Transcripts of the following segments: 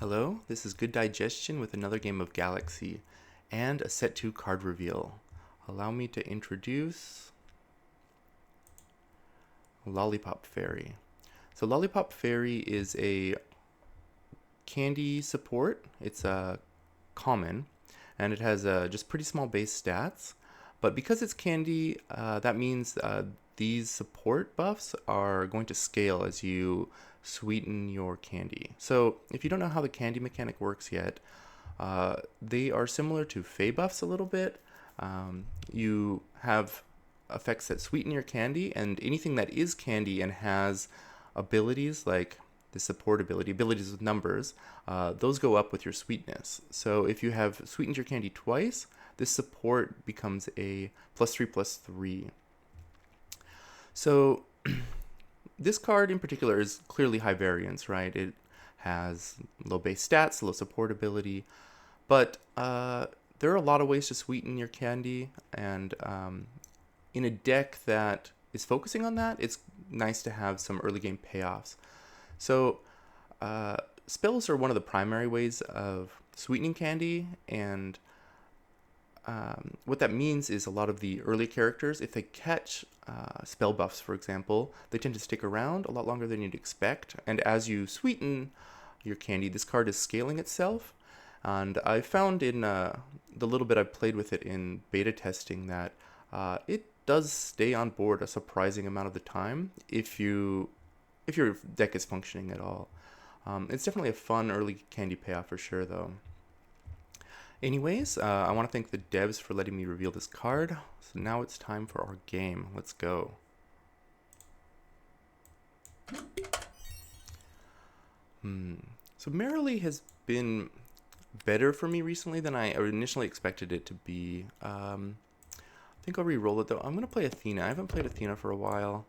Hello, this is Good Digestion with another game of Galaxy and a Set 2 card reveal. Allow me to introduce Lolipop Faerie. So Lolipop Faerie is a candy support. It's a common and it has just pretty small base stats. But because it's candy, that means these support buffs are going to scale as you sweeten your candy. So if you don't know how the candy mechanic works yet, they are similar to Fae buffs a little bit. You have effects that sweeten your candy, and anything that is candy and has abilities like the support abilities with numbers, those go up with your sweetness. So if you have sweetened your candy twice, this support becomes a +3/+3. So this card in particular is clearly high variance, right? It has low base stats, low support ability, but there are a lot of ways to sweeten your candy, and in a deck that is focusing on that, it's nice to have some early game payoffs. So spells are one of the primary ways of sweetening candy, and what that means is a lot of the early characters, if they catch spell buffs, for example, they tend to stick around a lot longer than you'd expect. And as you sweeten your candy, this card is scaling itself. And I found in the little bit I've played with it in beta testing that it does stay on board a surprising amount of the time if your deck is functioning at all. It's definitely a fun early candy payoff for sure, though. Anyways, I want to thank the devs for letting me reveal this card. So now it's time for our game. Let's go. So Merrily has been better for me recently than I initially expected it to be. I think I'll re-roll it though. I'm going to play Athena. I haven't played Athena for a while.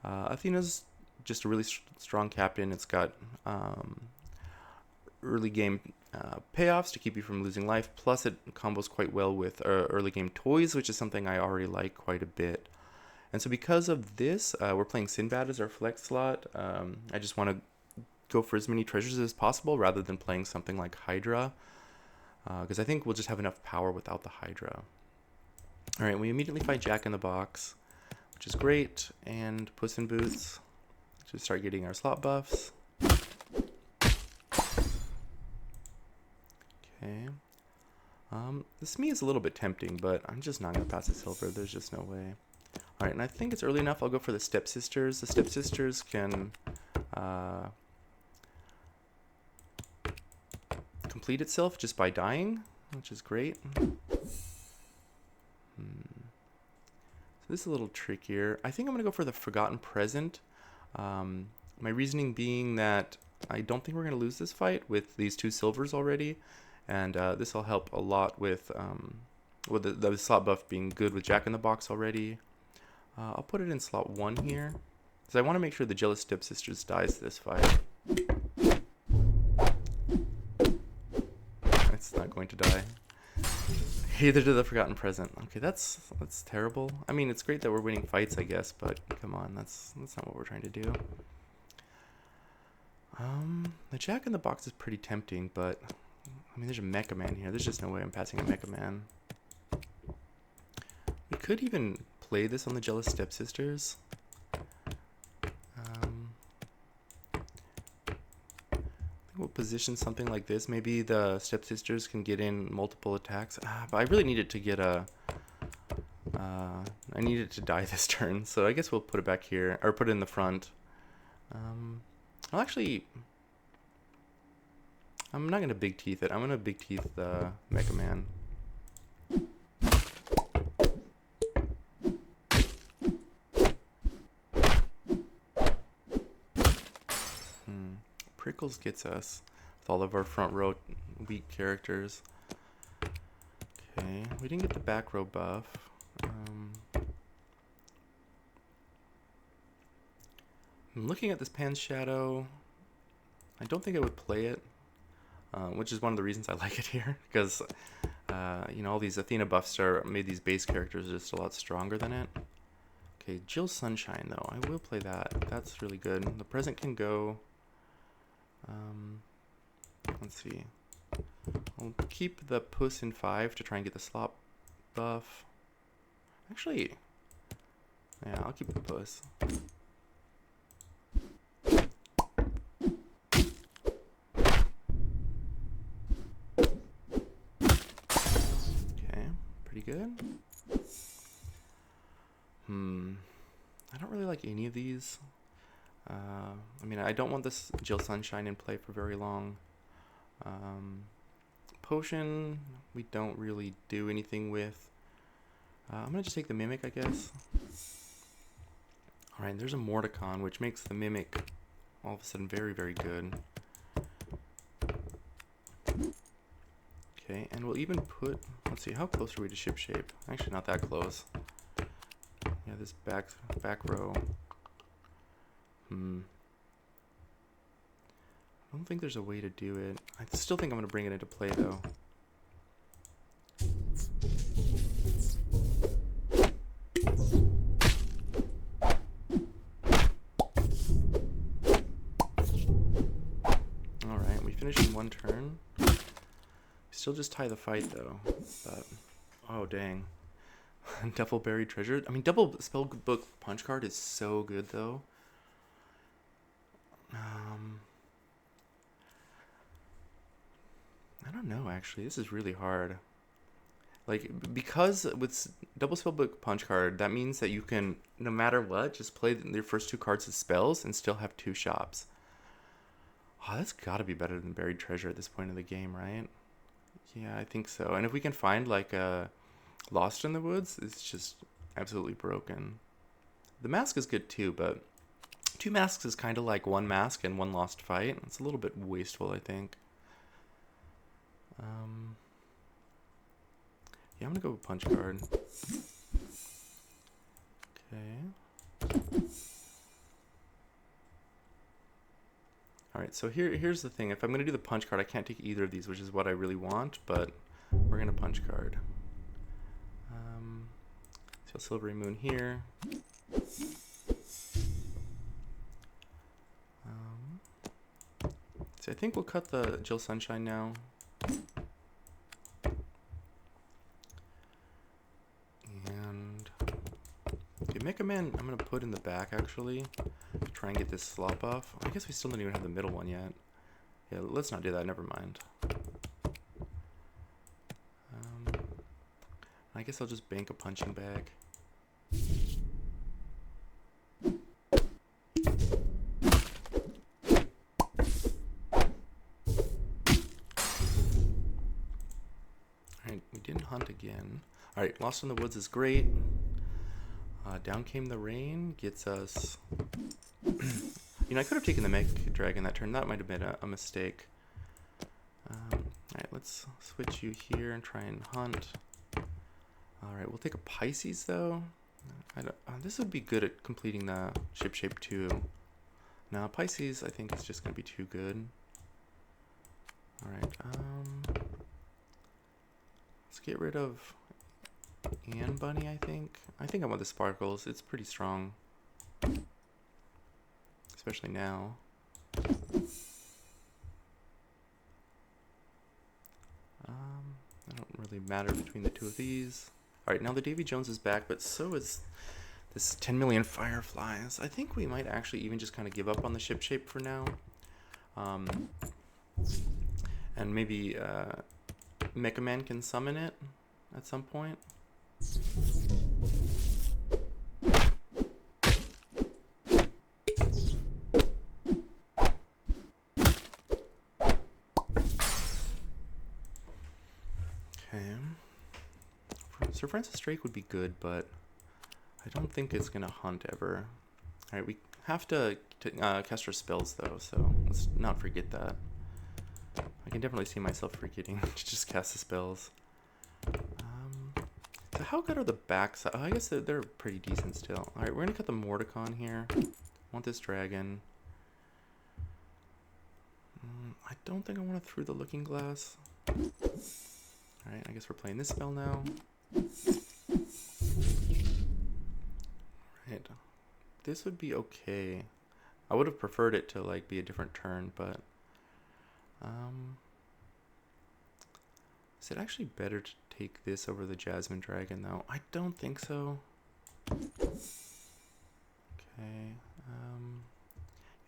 Athena's just a really strong captain. It's got early game payoffs to keep you from losing life, plus it combos quite well with early game toys, which is something I already like quite a bit. And so because of this, we're playing Sinbad as our flex slot. I just want to go for as many treasures as possible rather than playing something like Hydra, because I think we'll just have enough power without the Hydra. Alright, we immediately fight Jack in the Box, which is great, and Puss in Boots to start getting our slot buffs. Okay. This me is a little bit tempting, but I'm just not going to pass the silver. There's just no way. Alright, and I think it's early enough. I'll go for the Stepsisters. The Stepsisters can complete itself just by dying, which is great. So this is a little trickier. I think I'm going to go for the Forgotten Present. My reasoning being that I don't think we're going to lose this fight with these 2 silvers already. And this will help a lot with the slot buff being good with Jack in the Box already. I'll put it in slot 1 here, because I want to make sure the Jealous Stepsisters dies this fight. It's not going to die. Either to the Forgotten Present. Okay, that's terrible. I mean, it's great that we're winning fights, I guess, but come on, that's not what we're trying to do. The Jack in the Box is pretty tempting, but I mean, there's a Mecha Man here. There's just no way I'm passing a Mecha Man. We could even play this on the Jealous Stepsisters. I think we'll position something like this. Maybe the Stepsisters can get in multiple attacks. But I really needed to get a... I needed to die this turn, so I guess we'll put it back here, or put it in the front. I'll actually... I'm not going to Big Teeth it. I'm going to Big Teeth the Mecha Man. Prickles gets us with all of our front row weak characters. Okay, we didn't get the back row buff. I'm looking at this Pan's Shadow. I don't think I would play it. Which is one of the reasons I like it here, because all these Athena buffs made these base characters just a lot stronger than it. Okay, Jill Sunshine though, I will play that. That's really good. The present can go. let's see. I'll keep the puss in 5 to try and get the slop buff. Actually, yeah, I'll keep the puss. Okay, pretty good. I don't really like any of these. I mean, I don't want this Jill Sunshine in play for very long. Potion, we don't really do anything with. I'm going to just take the Mimic, I guess. Alright, there's a Mordicon, which makes the Mimic all of a sudden very, very good. Okay, and we'll even put, let's see, how close are we to ship shape? Actually, not that close. Yeah, this back row. I don't think there's a way to do it. I still think I'm going to bring it into play, though. Alright, we finished in one turn. We still just tie the fight, though. But, oh, dang. Double Buried Treasure. I mean, double Spellbook Punch card is so good, though. I don't know, actually. This is really hard. Like, because with double Spellbook Punch card, that means that you can, no matter what, just play your first 2 cards as spells and still have 2 shops. Oh, that's gotta be better than Buried Treasure at this point in the game, right? Yeah, I think so. And if we can find, like, a Lost in the Woods, it's just absolutely broken. The mask is good, too, but 2 masks is kind of like 1 mask and 1 lost fight. It's a little bit wasteful, I think. Yeah, I'm gonna go with Punch card. Okay. Alright, so here's the thing. If I'm gonna do the Punch card, I can't take either of these, which is what I really want, but we're gonna Punch card. So Silvery Moon here. So I think we'll cut the Jill Sunshine now. And okay, Mega Man I'm gonna put in the back actually to try and get this slop off. I guess we still don't even have the middle one yet. Yeah, let's not do that, never mind. I guess I'll just bank a punching bag. Alright, we didn't hunt again. Alright, Lost in the Woods is great. Down Came the Rain gets us... You know, I could have taken the Mech Dragon that turn. That might have been a mistake. Alright, let's switch you here and try and hunt. Alright, we'll take a Pisces, though. This would be good at completing the Ship Shape 2. Now, Pisces, I think, is just going to be too good. Alright, let's get rid of Ann Bunny, I think. I think I want the Sparkles. It's pretty strong. Especially now. I don't really matter between the 2 of these. Alright, now the Davy Jones is back, but so is this 10 million Fireflies. I think we might actually even just kind of give up on the Ship Shape for now. And maybe Mecha Man can summon it at some point. Sir Francis Drake would be good, but I don't think it's going to hunt ever. Alright, we have to cast our spells, though, so let's not forget that. I can definitely see myself forgetting to just cast the spells. So how good are the backs? Oh, I guess they're pretty decent still. Alright, we're going to cut the Mordicon here. Want this dragon. I don't think I want to through the Looking Glass. Alright, I guess we're playing this spell now. Right, this would be okay. I would have preferred it to like be a different turn, but Is it actually better to take this over the Jasmine Dragon, though? I don't think so. Okay.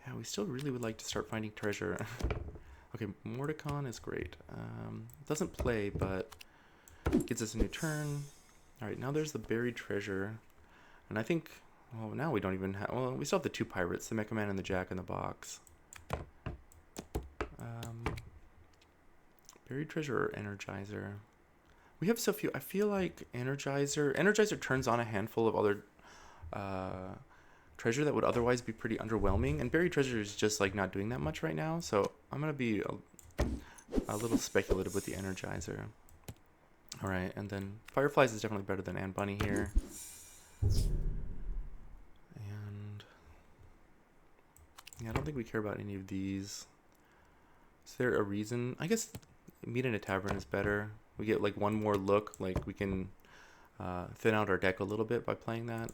Yeah, we still really would like to start finding treasure. Okay, Mordecon is great. Doesn't play, but gives us a new turn. Alright, now there's the buried treasure. And I think, well, now we don't even have, well, we still have the 2 pirates, the Mecha Man and the Jack in the Box. Buried treasure or Energizer? We have so few. I feel like Energizer turns on a handful of other treasure that would otherwise be pretty underwhelming, and buried treasure is just like not doing that much right now, so I'm gonna be a little speculative with the Energizer. Alright, and then Fireflies is definitely better than Anne Bunny here. And yeah, I don't think we care about any of these. Is there a reason? I guess Meet in a Tavern is better. We get like one more look, like we can thin out our deck a little bit by playing that.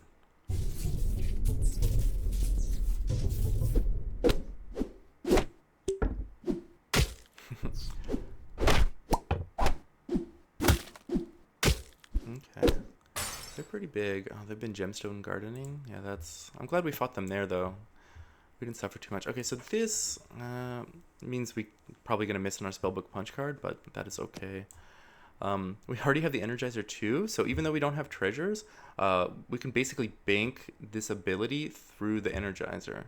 Okay. They're pretty big. Oh, they've been Gemstone Gardening. Yeah, that's... I'm glad we fought them there, though. We didn't suffer too much. Okay, so this means we probably going to miss on our Spellbook Punch card, but that is okay. We already have the Energizer too, so even though we don't have treasures, we can basically bank this ability through the Energizer.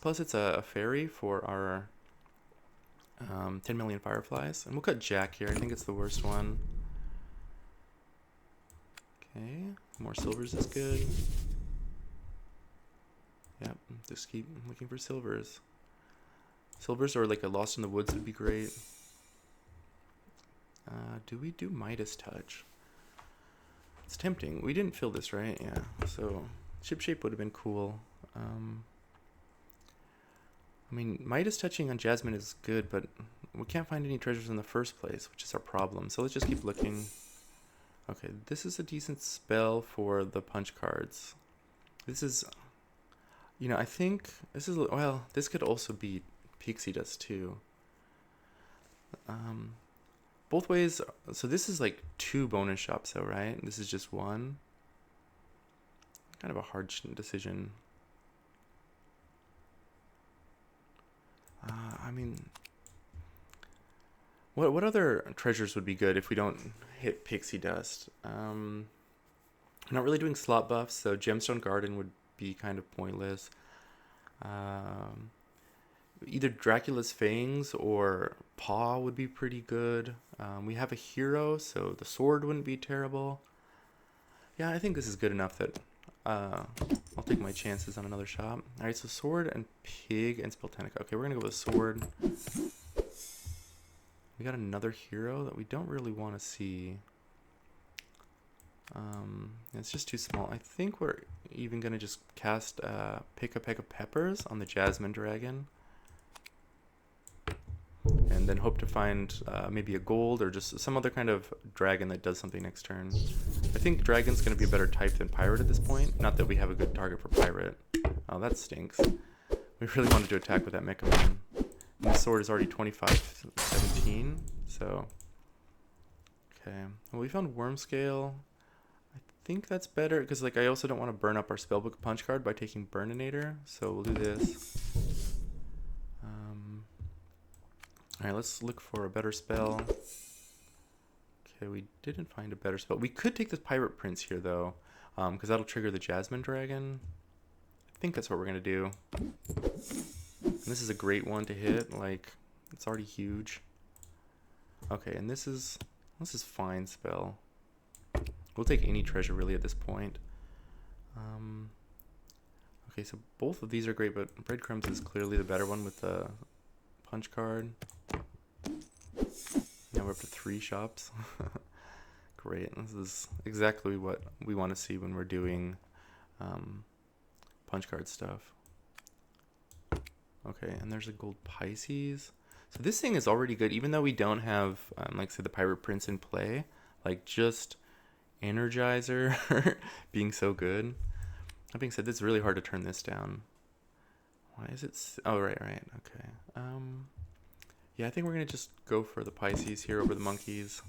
Plus it's a fairy for our 10 million Fireflies. And we'll cut Jack here. I think it's the worst one. Okay, more silvers is good. Yep, just keep looking for silvers. Silvers or like a Lost in the Woods would be great. Do we do Midas Touch? It's tempting. We didn't fill this, right? Yeah, so Ship Shape would have been cool. I mean, Midas Touching on Jasmine is good, but we can't find any treasures in the first place, which is our problem. So let's just keep looking. Okay, this is a decent spell for the punch cards. This is... You know, I think this is, well, this could also be Pixie Dust too. Both ways, so this is like 2 bonus shops though, right? This is just 1. Kind of a hard decision. I mean, what other treasures would be good if we don't hit Pixie Dust? We're not really doing slot buffs, so Gemstone Garden would be kind of pointless. Either Dracula's Fangs or Paw would be pretty good. We have a hero, so the sword wouldn't be terrible. Yeah, I think this is good enough that I'll take my chances on another shop. Alright, so sword and pig and Speltanica. Okay, we're gonna go with sword. We got another hero that we don't really want to see. It's just too small. I think we're even gonna just cast Pick a Peck of Peppers on the Jasmine Dragon, and then hope to find maybe a gold or just some other kind of dragon that does something next turn. I think dragon's gonna be a better type than pirate at this point. Not that we have a good target for pirate. Oh, that stinks. We really wanted to attack with that Mecha Man. And the sword is already 25-17, so okay. Well, we found Worm Scale. I think that's better because like I also don't want to burn up our Spellbook Punch card by taking Burninator, so we'll do this. Alright, let's look for a better spell. Okay, we didn't find a better spell. We could take this Pirate Prince here though, because that'll trigger the Jasmine Dragon. I think that's what we're gonna do. And this is a great one to hit, like it's already huge. Okay, and this is fine spell. We'll take any treasure really at this point. Okay, so both of these are great, but Breadcrumbs is clearly the better one with the punch card. Now we're up to 3 shops. Great, this is exactly what we want to see when we're doing punch card stuff. Okay, and there's a gold Pisces. So this thing is already good, even though we don't have, like say, the Pirate Prince in play. Like just Energizer being so good. That being said, it's really hard to turn this down. Why is it? Oh, right. Okay. Yeah, I think we're going to just go for the Pisces here over the monkeys.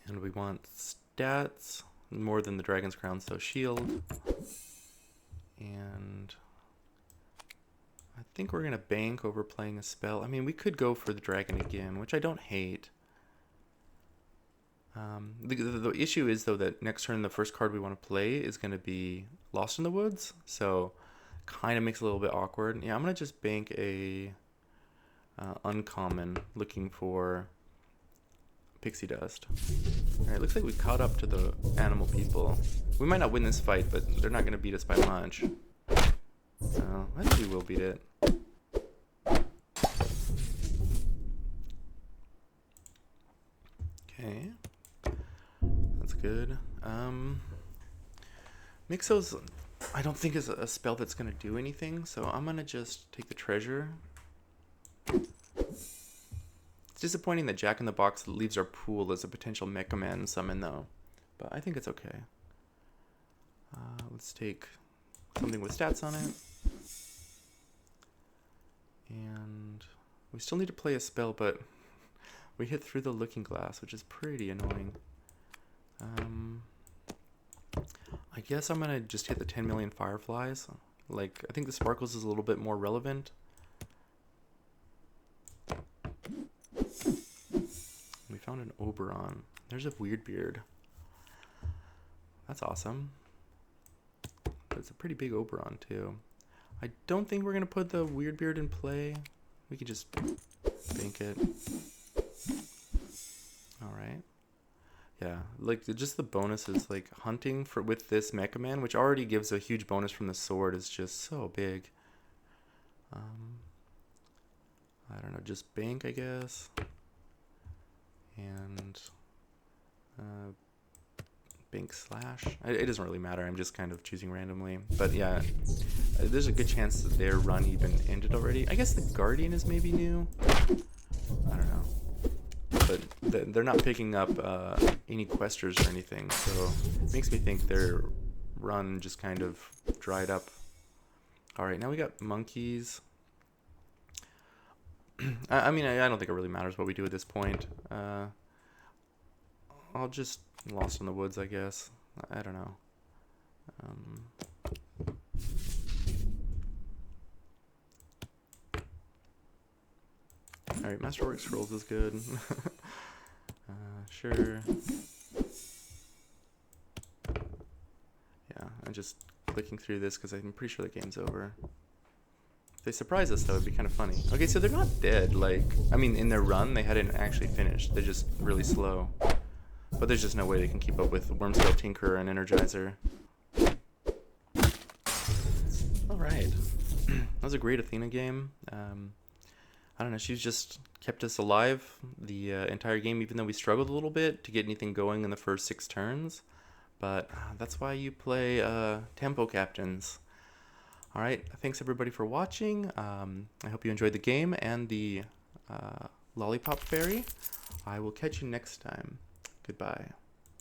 And we want stats more than the Dragon's Crown, so shield. And I think we're going to bank over playing a spell. I mean, we could go for the dragon again, which I don't hate. The issue is, though, that next turn the first card we want to play is going to be Lost in the Woods, so kind of makes it a little bit awkward. Yeah, I'm going to just bank a uncommon, looking for Pixie Dust. Alright, looks like we caught up to the animal people. We might not win this fight, but they're not going to beat us by much. I think we will beat it. Okay. That's good. Mixo's, I don't think is a spell that's going to do anything, so I'm going to just take the treasure. It's disappointing that Jack in the Box leaves our pool as a potential Mecha Man summon, though. But I think it's okay. Let's take something with stats on it. And we still need to play a spell, but we hit through the Looking Glass, which is pretty annoying. I guess I'm going to just hit the 10 million Fireflies. Like, I think the Sparkles is a little bit more relevant. We found an Oberon. There's a Weirdbeard. That's awesome. But it's a pretty big Oberon, too. I don't think we're going to put the Weirdbeard in play. We could just bank it. Alright. Yeah, like, just the bonuses, like, hunting with this Mecha Man, which already gives a huge bonus from the sword, is just so big. I don't know, just bank, I guess. And bank slash. It doesn't really matter. I'm just kind of choosing randomly. But yeah, there's a good chance that their run even ended already. I guess the Guardian is maybe new. I don't know. But they're not picking up any questers or anything. So it makes me think their run just kind of dried up. Alright, now we got monkeys. I mean, I don't think it really matters what we do at this point. I'll just Lost in the Woods, I guess. I don't know. Alright, Masterwork Scrolls is good. Sure. Yeah, I'm just clicking through this because I'm pretty sure the game's over. If they surprise us, though, it'd be kind of funny. Okay, so they're not dead. Like, I mean, in their run, they hadn't actually finished. They're just really slow. But there's just no way they can keep up with Wormscale Tinkerer and Energizer. Alright. That was a great Athena game. I don't know, she's just kept us alive the entire game, even though we struggled a little bit to get anything going in the first 6 turns. But that's why you play Tempo Captains. Alright, thanks everybody for watching. I hope you enjoyed the game and the Lollipop Fairy. I will catch you next time. Goodbye.